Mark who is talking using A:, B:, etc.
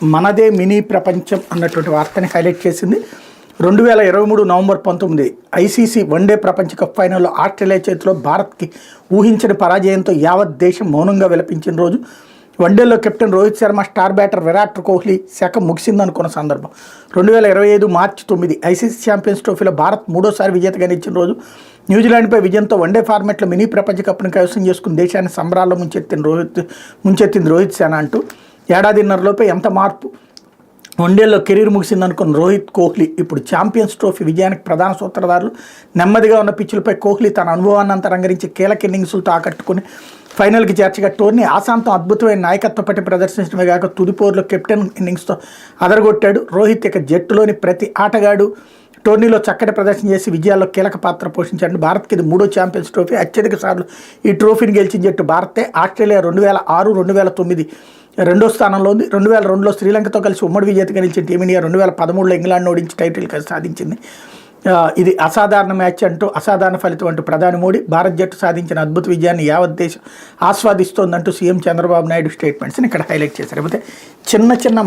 A: మనదే మినీ ప్రపంచం అన్నటువంటి వార్తని హైలైట్ చేసింది. 2023 నవంబర్ 19 ఐసీసీ వన్డే ప్రపంచ కప్ ఫైనల్లో ఆస్ట్రేలియా చేతిలో భారత్కి ఊహించని పరాజయంతో యావత్ దేశం మౌనంగా విలపించిన రోజు. వన్డేలో captain Rohit Sharma, star batter Virat Kohli శాఖ ముగిసిందనుకున్న సందర్భం. 2025 మార్చి 9 ఐసీసీ ఛాంపియన్స్ ట్రోఫీలో భారత్ మూడోసారి విజేతగా నిలిచిన రోజు. న్యూజిలాండ్పై విజయంతో వన్డే ఫార్మాట్లో మినీ ప్రపంచ కప్ను కైవసం చేసుకుని దేశాన్ని సంబరాల్లో ముంచెత్తింది రోహిత్ సేన అంటూ ఏడాదిన్నరలోపే ఎంత మార్పు. వన్డేల్లో కెరీర్ ముగిసిందనుకున్న రోహిత్, కోహ్లీ ఇప్పుడు ఛాంపియన్స్ ట్రోఫీ విజయానికి ప్రధాన సూత్రధారులు. నెమ్మదిగా ఉన్న పిచ్చులపై కోహ్లీ తన అనుభవాన్ని అంతా రంగరించి కీలక ఇన్నింగ్సులతో ఆకట్టుకుని ఫైనల్కి చేర్చగా టోర్నీ ఆశాంతం అద్భుతమైన నాయకత్వ పట్టి ప్రదర్శించడమే కాక తుదిపోరులో కెప్టెన్ ఇన్నింగ్స్తో అదరగొట్టాడు. రోహిత్ ఇక జట్టులోని ప్రతి ఆటగాడు టోర్నీలో చక్కటి ప్రదర్శన చేసి విజయాల్లో కీలక పాత్ర పోషించాడు. భారత్కి ఇది మూడో ఛాంపియన్స్ ట్రోఫీ. అత్యధిక సార్లు ఈ ట్రోఫీని గెలిచిన జట్టు భారతే. ఆస్ట్రేలియా 2006, 2009 రెండో స్థానంలో ఉంది. 2002లో శ్రీలంకతో కలిసి ఉమ్మడి విజేతగా నిలిచిన టీమిండియా 2013లో ఇంగ్లాండ్ ఓడించి టైటిల్ సాధించింది. ఇది అసాధారణ మ్యాచ్ అంటూ, అసాధారణ ఫలితం అంటూ ప్రధాని మోడీ, భారత్ జట్టు సాధించిన అద్భుత విజయాన్ని యావత్ దేశం ఆస్వాదిస్తోందంటూ సీఎం చంద్రబాబు నాయుడు స్టేట్మెంట్స్ని ఇక్కడ హైలైట్ చేశారు. లేకపోతే చిన్న